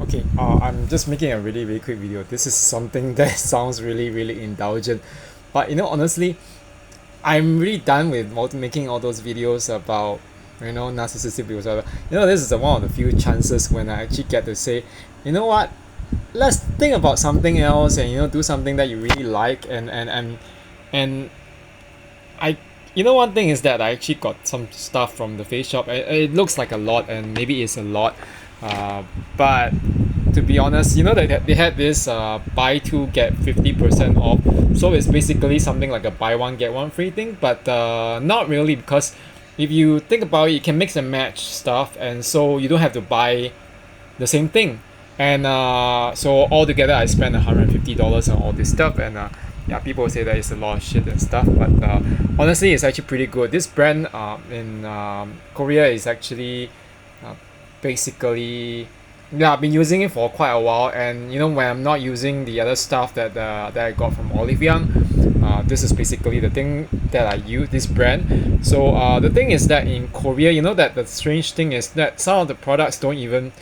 Okay, I'm just making a really quick video. This is something that sounds really indulgent, but honestly, I'm really done with making all those videos about narcissistic videos. This is one of the few chances when I actually get to say, you know what, let's think about something else and do something that you really like and I one thing is that I actually got some stuff from the face shop. It looks like a lot and maybe it's a lot, but to be honest, that they had this buy two get 50% off. So it's basically something like a buy one get one free thing, but not really, because if you think about it, you can mix and match stuff, and so you don't have to buy the same thing. And so altogether, I spent $150 on all this stuff, and yeah, people say that it's a lot of shit and stuff, but honestly, it's actually pretty good. This brand in Korea is actually uh, basically, yeah, I've been using it for quite a while, and when I'm not using the other stuff that I got from Olive Young, this is basically the thing that I use, this brand. So the thing is that in Korea, that the strange thing is that some of the products don't even,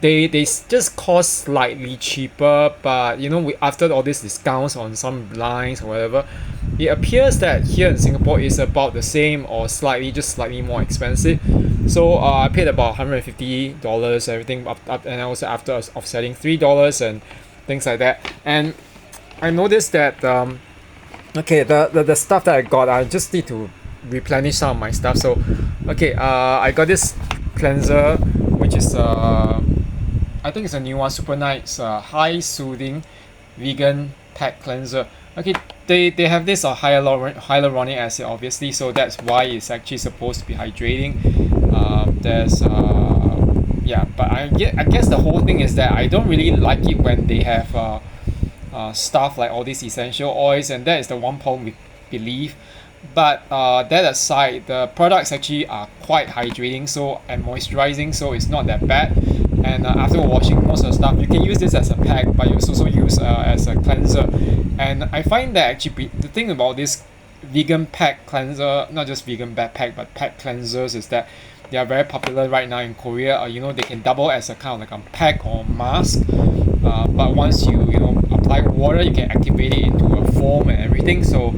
they just cost slightly cheaper, but after all these discounts on some lines or whatever, it appears that here in Singapore is about the same or slightly more expensive. So I paid about $150, everything up, and also after offsetting $3 and things like that. And I noticed that okay, the stuff that I got, I just need to replenish some of my stuff. So okay, I got this cleanser, which is I think it's a new one, Super Nice high soothing vegan pack cleanser. Okay, they have this hyaluronic acid, obviously, so that's why it's actually supposed to be hydrating. There's yeah, but I guess the whole thing is that I don't really like it when they have stuff like all these essential oils, and that is the one problem with Believe. But that aside, the products actually are quite hydrating, and moisturizing, so it's not that bad. And after washing most of the stuff, you can use this as a pack, but you also use as a cleanser. And I find that actually the thing about this vegan pack cleanser, not just vegan pack but pack cleansers, is that they are very popular right now in Korea. They can double as a kind of like a pack or mask. But once you apply water, you can activate it into a foam and everything. So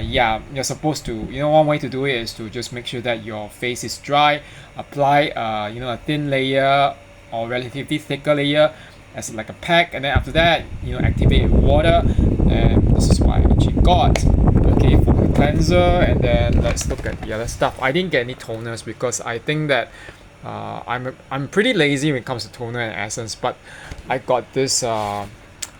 yeah, you're supposed to, one way to do it is to just make sure that your face is dry, apply a thin layer or relatively thicker layer as like a pack, and then after that activate with water. And this is what I actually got, okay, for the cleanser. And then let's look at the other stuff. I didn't get any toners because I think that I'm pretty lazy when it comes to toner and essence, but I got this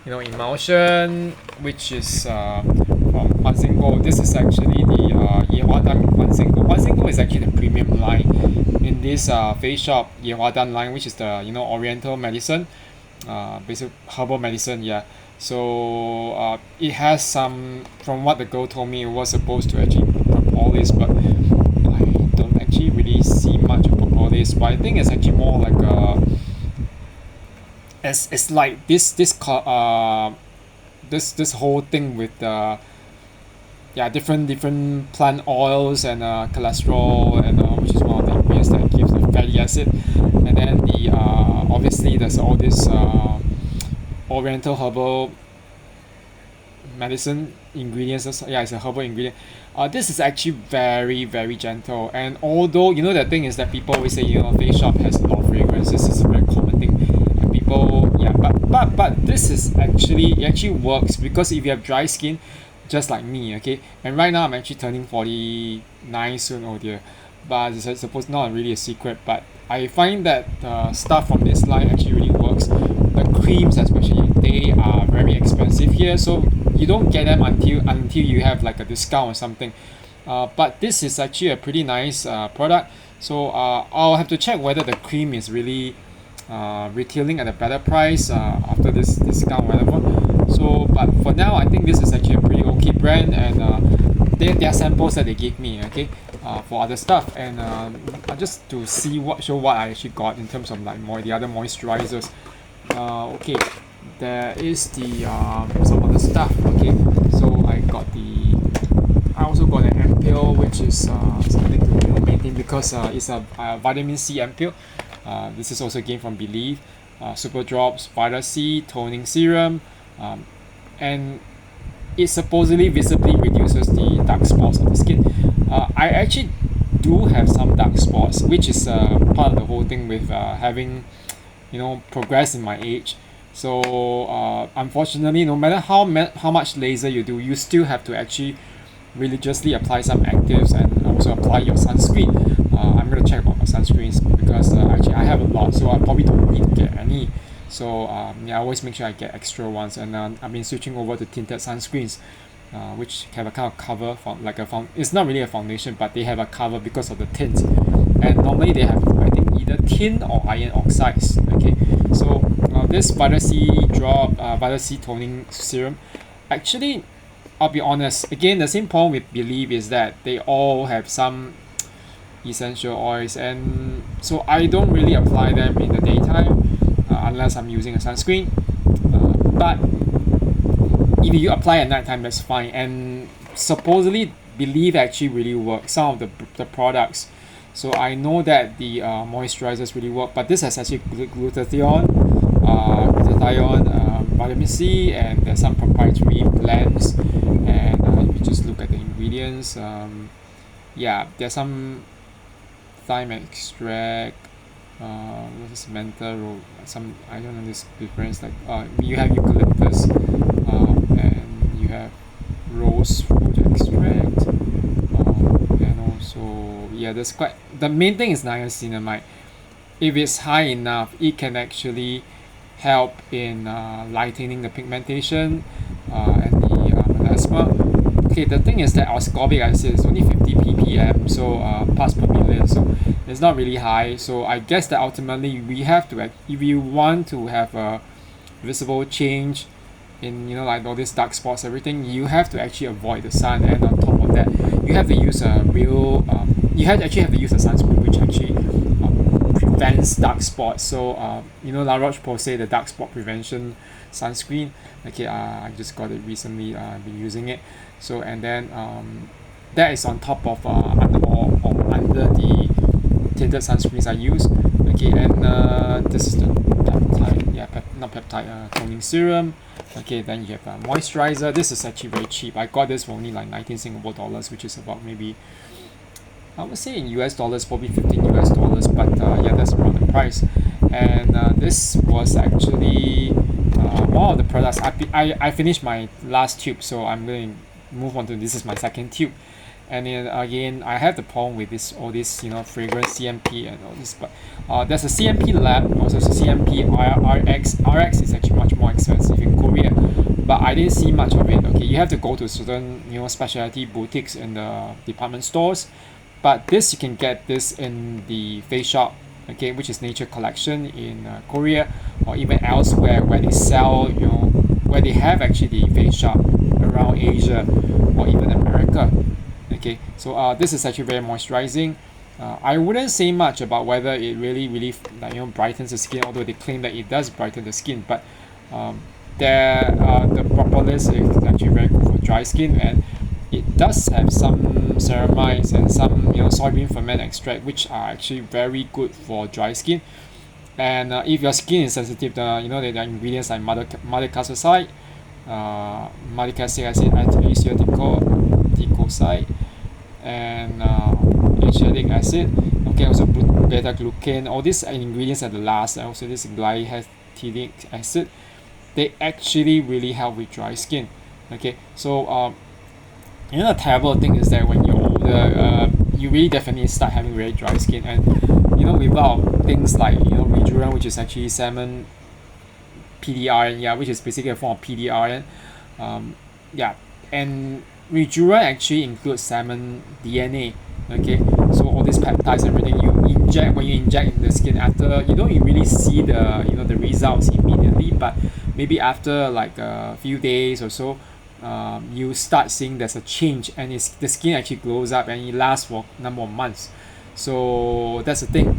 emulsion, which is from Huanxinggo. This is actually the Yehuadan Huanxinggo. Huanxinggo is actually the premium line in this face shop Yehuadan line, which is the Oriental medicine, basic herbal medicine. Yeah. So it has some, from what the girl told me, it was supposed to actually propolis, but I don't actually really see much of propolis. But I think it's actually more like it's like this whole thing with yeah, different plant oils and cholesterol, and which is one of the ingredients that gives the fatty acid. And then the obviously there's all this oriental herbal medicine ingredients. Yeah, it's a herbal ingredient. This is actually very gentle, and although the thing is that people always say face shop has a lot of fragrances, it's a very common thing, and people, yeah, but this is actually, it actually works, because if you have dry skin just like me, okay, and right now I'm actually turning 49 soon, oh dear, but it's supposed not really a secret, but I find that the stuff from this line actually really works. The creams especially, they are very expensive here, so you don't get them until you have like a discount or something. But this is actually a pretty nice product, so I'll have to check whether the cream is really retailing at a better price after this discount, whatever. So, but for now, I think this is actually a pretty okay brand, and there are samples that they gave me, okay, for other stuff, and just to show what I actually got in terms of like the other moisturizers. Okay, there is the some other stuff. Okay, so I also got an ampoule, which is something to maintain, because it's a vitamin C ampoule. This is also gained from Believe. Super Drops Vitamin C Toning Serum, and it supposedly visibly reduces the dark spots on the skin. I actually do have some dark spots, which is part of the whole thing with having progress in my age. So unfortunately, no matter how much laser you do, you still have to actually religiously apply some actives and also apply your sunscreen. I'm gonna check about my sunscreens because actually I have a lot, so I probably don't need to get any. So yeah, I always make sure I get extra ones, and I've been switching over to tinted sunscreens, which have a kind of cover for like a found. It's not really a foundation, but they have a cover because of the tint. And normally they have, I think, either tin or iron oxides. Okay, so this Vitamin C Vitamin C toning serum, actually, I'll be honest. Again, the same problem with Believe is that they all have some essential oils, and so I don't really apply them in the daytime unless I'm using a sunscreen. But if you apply at nighttime, that's fine. And supposedly, Believe actually really works. Some of the products. So I know that the moisturizers really work, but this has actually glutathione, vitamin C, and there's some proprietary blends. And if you just look at the ingredients, yeah, there's some thyme extract, what is menthol, some, I don't know this difference, like you have eucalyptus, and you have rose fruit extract, and also yeah, there's quite, the main thing is niacinamide. If it's high enough, it can actually help in lightening the pigmentation and the melasma. Okay, the thing is that ascorbic acid is only 50 ppm, so parts per million, so it's not really high. So I guess that ultimately we have to, if you want to have a visible change in like all these dark spots, everything, you have to actually avoid the sun. And on top of that, you have to use a real actually have to use a sunscreen which actually prevents dark spots. So La Roche-Posay, the dark spot prevention sunscreen. Okay, I just got it recently. I've been using it. So, and then that is on top of under the tinted sunscreens I use. Okay, and this is the toning serum. Okay, then you have a moisturizer. This is actually very cheap. I got this for only like 19 Singapore dollars, which is about maybe, I would say in US dollars, probably 15 US dollars, but yeah, that's around the price. And this was actually one of the products. I finished my last tube, so I'm going to move on to this is my second tube. And then again, I have the problem with all this fragrance CMP and all this, but there's a CMP lab, also a CMP RX. RX is actually much more expensive in Korea, but I didn't see much of it. Okay, you have to go to certain specialty boutiques in the department stores, but this you can get this in the Face Shop, okay, which is Nature Collection in Korea, or even elsewhere where they sell, where they have actually the Face Shop around Asia or even America. Okay, so this is actually very moisturizing. I wouldn't say much about whether it really brightens the skin, although they claim that it does brighten the skin. But the propolis is actually very good for dry skin, and it does have some ceramides and some soybean ferment extract, which are actually very good for dry skin. And if your skin is sensitive, there are ingredients like madecassoside, madecasic acid, ticoside, and acetic acid. Okay, also beta glucan. All these ingredients are the last, and also this glycolic acid. They actually really help with dry skin. Okay, so the terrible thing is that when you're older, you really definitely start having very dry skin, and without things like Rejuven, which is actually salmon PDRN, yeah, which is basically a form of PDRN. Yeah, and Rejuven actually includes salmon DNA. Okay, so all these peptides, everything when you inject in the skin, after you don't really see the the results immediately, but maybe after like a few days or so, you start seeing there's a change, and the skin actually glows up, and it lasts for a number of months. So that's the thing,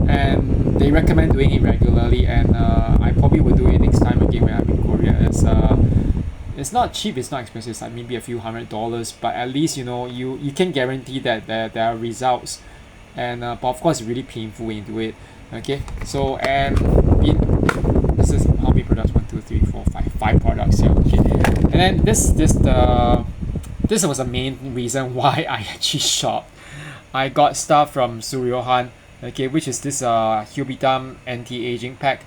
and they recommend doing it regularly, and I probably will do it next time again when I'm in Korea. It's not cheap, it's not expensive, it's like maybe a few $100, but at least you can guarantee that there are results. And but of course it's really painful when you do it. Okay, so and products here. Okay, and then this was the main reason why I actually shopped. I got stuff from Suryohan, okay, which is this Hubitam anti-aging pack.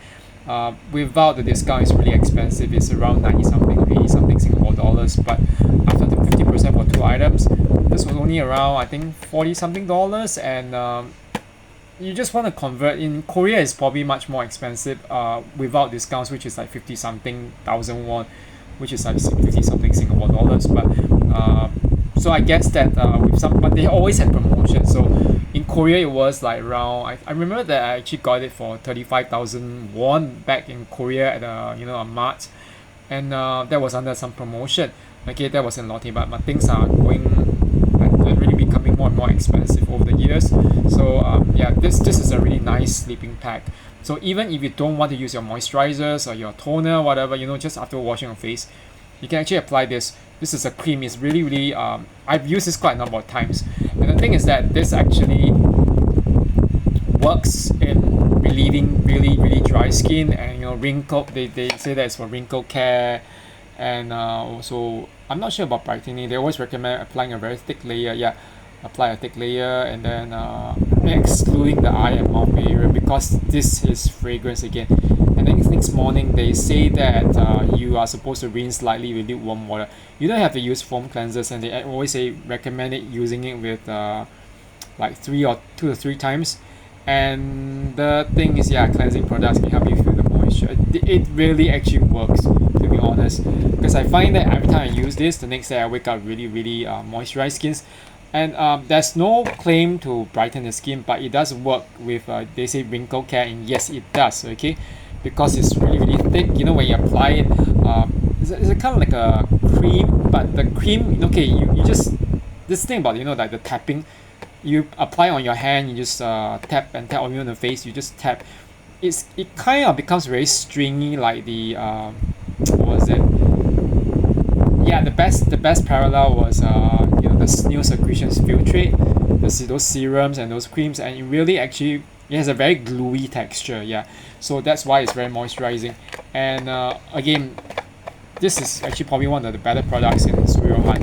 Without the discount, it's really expensive. It's around 90 something or 80 something Singapore dollars. But after the 50% for 2 items, this was only around, I think, 40 something dollars. And you just want to convert. In Korea, it's probably much more expensive without discounts, which is like 50 something thousand won, which is like 50 something Singapore dollars. But so I guess that with some, but they always had promotions. So in Korea, it was like around. I remember that I actually got it for 35,000 won back in Korea at a mart, and that was under some promotion. Okay, that was in Lotte, but things are going, they're really becoming more and more expensive over the years. So yeah, this is a really nice sleeping pack. So even if you don't want to use your moisturizers or your toner, whatever, just after washing your face, you can actually apply this. This is a cream. It's really, really, I've used this quite a number of times. And the thing is that this actually works in relieving really, really dry skin and, wrinkle. They say that it's for wrinkle care. And also, I'm not sure about brightening. They always recommend applying a very thick layer. Yeah, apply a thick layer and then excluding the eye and mouth area, because this is fragrance again. And then next morning they say that you are supposed to rinse lightly with lukewarm water. You don't have to use foam cleansers, and they always say recommend it using it with like 2 to 3 times. And the thing is, yeah, cleansing products can help you feel the moisture. It really actually works, to be honest, because I find that every time I use this, the next day I wake up really, really moisturized skins. And there's no claim to brighten the skin, but it does work with they say wrinkle care, and yes, it does. Okay, because it's really, really thick. When you apply it, it's a kind of like a cream, but the cream, okay, you just, this thing about like the tapping, you apply on your hand, you just tap and tap, on the face, you just tap. It kind of becomes very stringy, like the what was it? Yeah, the best parallel was the snail secretions filtrate, those serums and those creams, and it really actually, it has a very gluey texture. Yeah, so that's why it's very moisturizing. And again, this is actually probably one of the better products in Suryohan.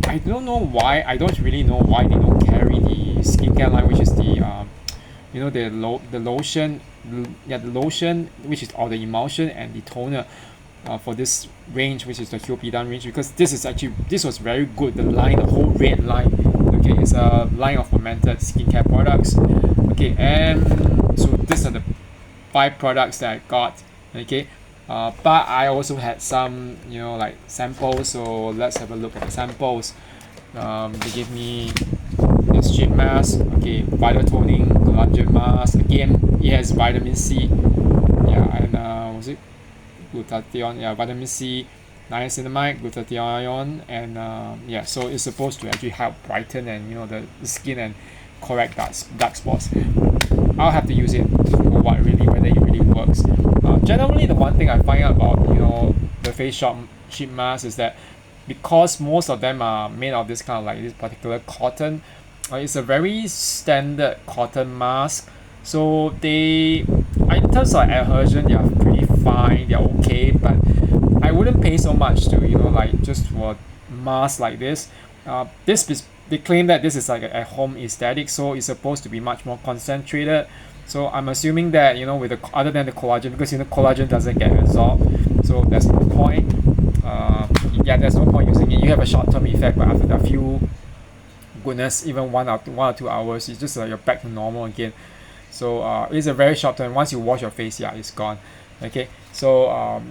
I don't know why. I don't really know why they don't carry the skincare line, which is the the lotion, the lotion, which is, or the emulsion and the toner. For this range, which is the Hyopidan range, because this was very good. The whole red line, okay, is a line of fermented skincare products. Okay, and so these are the 5 products that I got. Okay, but I also had some like samples. So let's have a look at the samples. They gave me this sheet mask. Okay, Vita Toning Collagen Mask. Again, it has vitamin C. Yeah, and was it glutathione? Yeah, vitamin C, niacinamide, glutathione, and so it's supposed to actually help brighten and the skin and correct dark spots. I'll have to use it for whether it really works. Generally, the one thing I find out about the Face Shop sheet mask is that because most of them are made of this kind of like this particular cotton, it's a very standard cotton mask. So they, in terms of adhesion, they are pretty fine. They are okay, but I wouldn't pay so much to like just for mask like this. They claim that this is like a home aesthetic, so it's supposed to be much more concentrated. So I'm assuming that with other than the collagen, because collagen doesn't get absorbed, so there's no point. There's no point using it. You have a short-term effect, but after a few, goodness, even 1 or 2 hours, it's just you're back to normal again. So it's a very short term. Once you wash your face, it's gone. Okay, so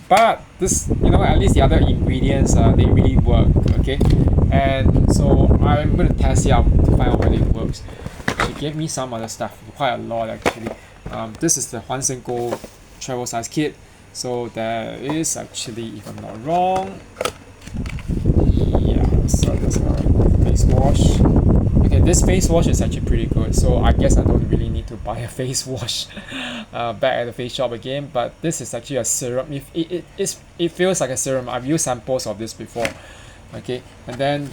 but this, at least the other ingredients, they really work. Okay, and so I'm going to test it out to find out whether it works. She gave me some other stuff, quite a lot actually. This is the Huan Senko travel size kit. So there is actually, if I'm not wrong, so there's a face wash. Okay, this face wash is actually pretty good, so I guess I don't really need to buy a face wash back at the Face Shop again. But this is actually a serum. It feels like a serum. I've used samples of this before. Okay, and then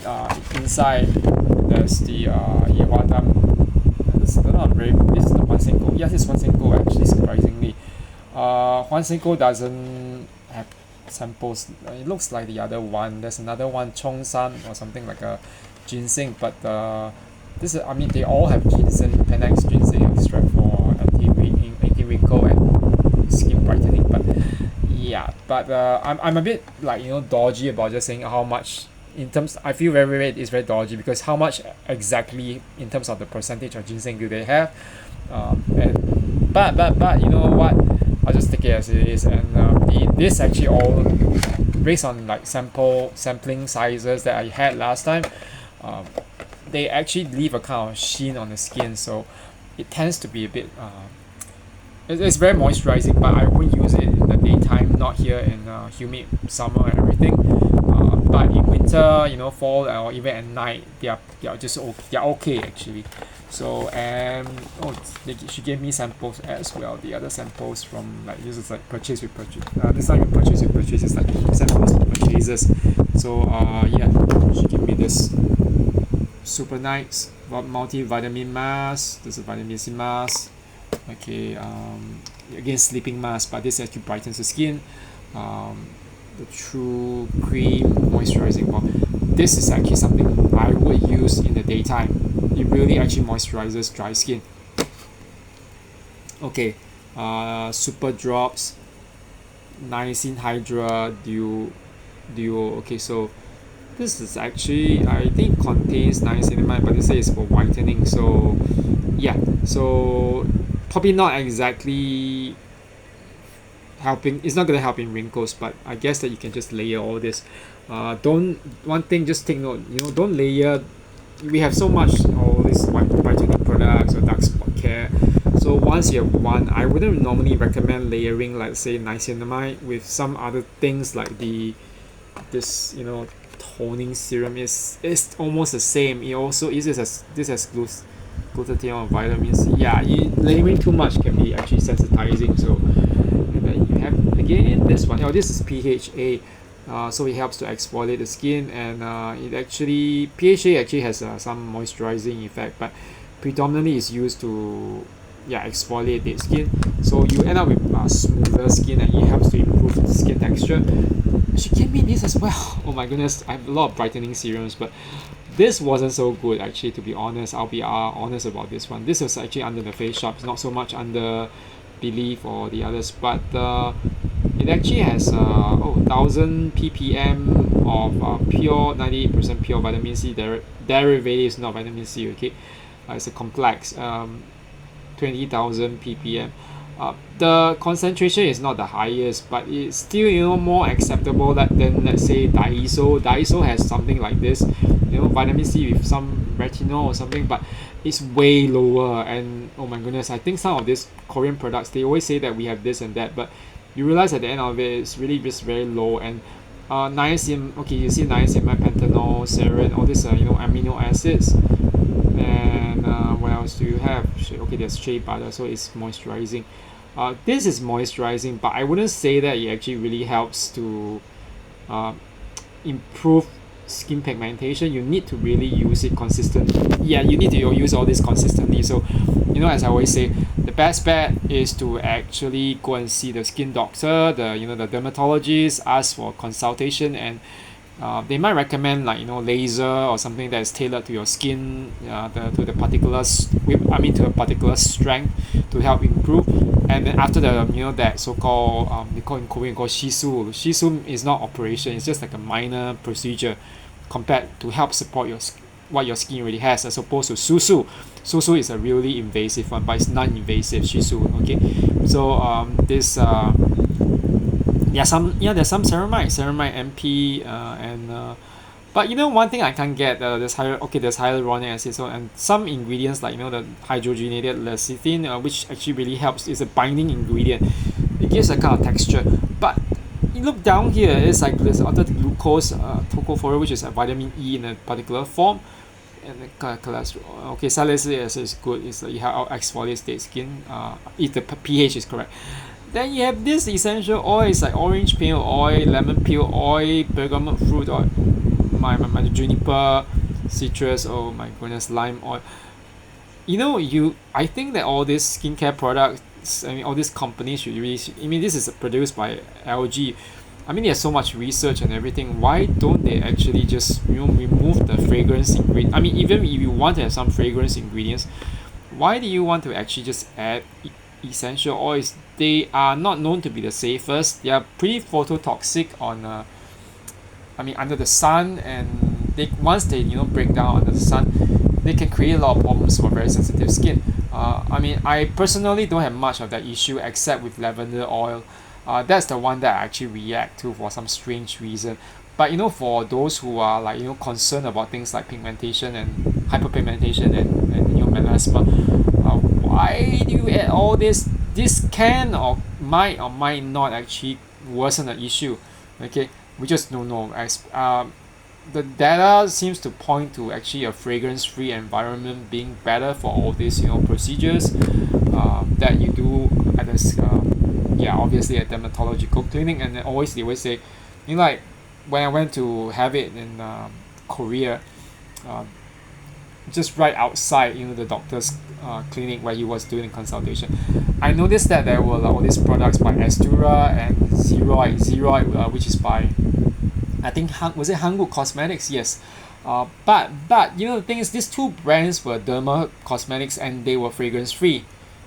inside there's the Yehuadam. This is the Huan Senko. Yes, it's Huan Senko actually, surprisingly. Huan Senko doesn't have samples. It looks like the other one. There's another one, Chongsan or something like a ginseng, but this is, I mean, they all have ginseng, Panax ginseng extract for anti-wrinkle and skin brightening. But yeah, but I'm a bit like, dodgy about just saying how much in terms. I feel it's very dodgy because how much exactly in terms of the percentage of ginseng do they have, and but you know what? I'll just take it as it is, and this actually all based on like sampling sizes that I had last time. Um, they actually leave a kind of sheen on the skin, so it tends to be a bit it's very moisturizing, but I won't use it in the daytime, not here in humid summer and everything. But in winter, fall or even at night, they're okay actually. So and she gave me samples as well. The other samples from like this is like purchase with purchase. This time purchase with purchase is like samples with purchases. So yeah, she gave me this super nice multivitamin mask. This is vitamin C mask. Okay, again sleeping mask, but this actually brightens the skin. The True Cream moisturizing balm. This is actually something I would use in the daytime. It really actually moisturizes dry skin. Okay, Super Drops, Niacin Hydra Duo. Okay, so this is actually, I think, contains niacinamide, but they say it's for whitening. So yeah, so probably not exactly helping. It's not going to help in wrinkles, but I guess that you can just layer all this. Don't One thing, just take note, don't layer. We have so much all these whitening products or dark spot care. So once you have one, I wouldn't normally recommend layering, like say niacinamide with some other things like this toning serum. Is almost the same. It also is this has glutathione or vitamin C. Yeah, layering too much can be actually sensitizing. So and then you have again this one. This is PHA. So it helps to exfoliate the skin, and PHA actually has some moisturizing effect, but predominantly is used to exfoliate the skin. So you end up with smoother skin, and it helps to improve the skin texture. She gave me this as well. Oh my goodness, I have a lot of brightening serums, but this wasn't so good actually, to be honest. I'll be honest about this one. This was actually under the Face Shop. It's not so much under Believe or the others, but it actually has 1000 ppm of pure 98% pure vitamin C derivatives, not vitamin C. Okay, it's a complex 20,000 ppm. The concentration is not the highest, but it's still more acceptable than let's say Daiso. Daiso has something like this, vitamin C with some retinol or something, but it's way lower. And oh my goodness, I think some of these Korean products, they always say that we have this and that, but you realize at the end of it, it's really just very low. And niacin, okay, you see niacinamide, panthenol, seren, all these amino acids. And what else do you have? Okay, there's shea butter, so it's moisturizing. This is moisturizing, but I wouldn't say that it actually really helps to improve skin pigmentation. You need to really use it consistently. Yeah, you need to use all this consistently. So as I always say, the best bet is to actually go and see the skin doctor, the dermatologist, ask for consultation, and they might recommend laser or something that is tailored to your skin, to a particular strength to help improve. And then after that so-called they call in Korean called shisu. Shisu is not operation. It's just like a minor procedure compared to help support what your skin already has, as opposed to susu. Susu is a really invasive one, but it's non-invasive shisu. Okay, so there's some ceramide MP, but one thing I can't get, there's hyaluronic acid, so, and some ingredients like the hydrogenated lecithin, which actually really helps, is a binding ingredient. It gives a kind of texture, but you look down here, it's like there's other glucose, tocopherol, which is a vitamin E in a particular form, and the cholesterol. Okay, salicylic acid is good. It's it exfoliates the skin. If the pH is correct. Then you have this essential oils like orange peel oil, lemon peel oil, bergamot fruit oil, my juniper, citrus, oh my goodness, lime oil. I think that all these skincare products, all these companies should really, this is produced by LG. I mean, there's so much research and everything. Why don't they actually just remove the fragrance ingredient? I mean, even if you want to have some fragrance ingredients, why do you want to actually just add essential oils? They are not known to be the safest. They are pretty phototoxic on I mean under the sun, and they once they break down under the sun, they can create a lot of problems for very sensitive skin. I mean, I personally don't have much of that issue except with lavender oil. That's the one that I actually react to for some strange reason. But for those who are like concerned about things like pigmentation and hyperpigmentation and melasma, why do you add all this? This can or might not actually worsen the issue. Okay, we just don't know. The data seems to point to actually a fragrance-free environment being better for all these procedures that you do at this obviously a dermatological clinic. And then they always say, like when I went to have it in Korea, uh, just right outside the doctor's clinic where he was doing consultation, I noticed that there were all these products by Estura and Zeroid, which is by I think was it Hanguk Cosmetics? Yes. But the thing is, these two brands were derma cosmetics and they were fragrance free.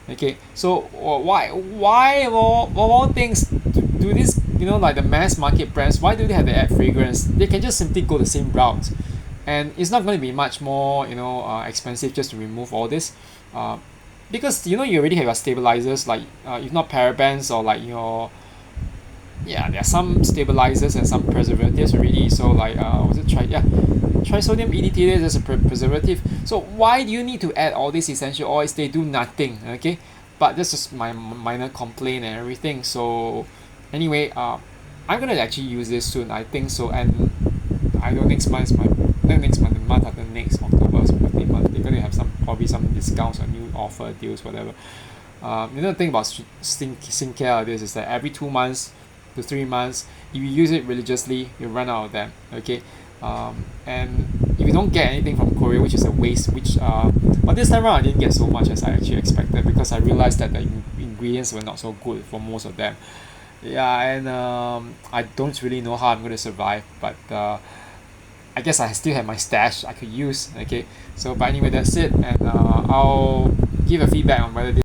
Okay, so why of all things do this? Like the mass market brands, why do they have to add fragrance? They can just simply go the same route, and it's not going to be much more expensive just to remove all this. Because you already have your stabilizers, like if not parabens or like there are some stabilizers and some preservatives already. So like was it trisodium EDTA is a preservative. So why do you need to add all these essential oils? They do nothing. Okay, but this is my minor complaint and everything. So anyway, I'm gonna actually use this soon, I think so. And I know next month the month after next, October's birthday month, they're gonna have probably some discounts or new offer deals, whatever. The thing about skincare like this is that every 2 months to 3 months, if you use it religiously, you run out of them. Okay, and if you don't get anything from Korea, which is a waste, but this time around I didn't get so much as I actually expected, because I realized that the ingredients were not so good for most of them. Yeah, and I don't really know how I'm going to survive, but I guess I still have my stash I could use. Okay, so but anyway, that's it, and I'll give a feedback on whether this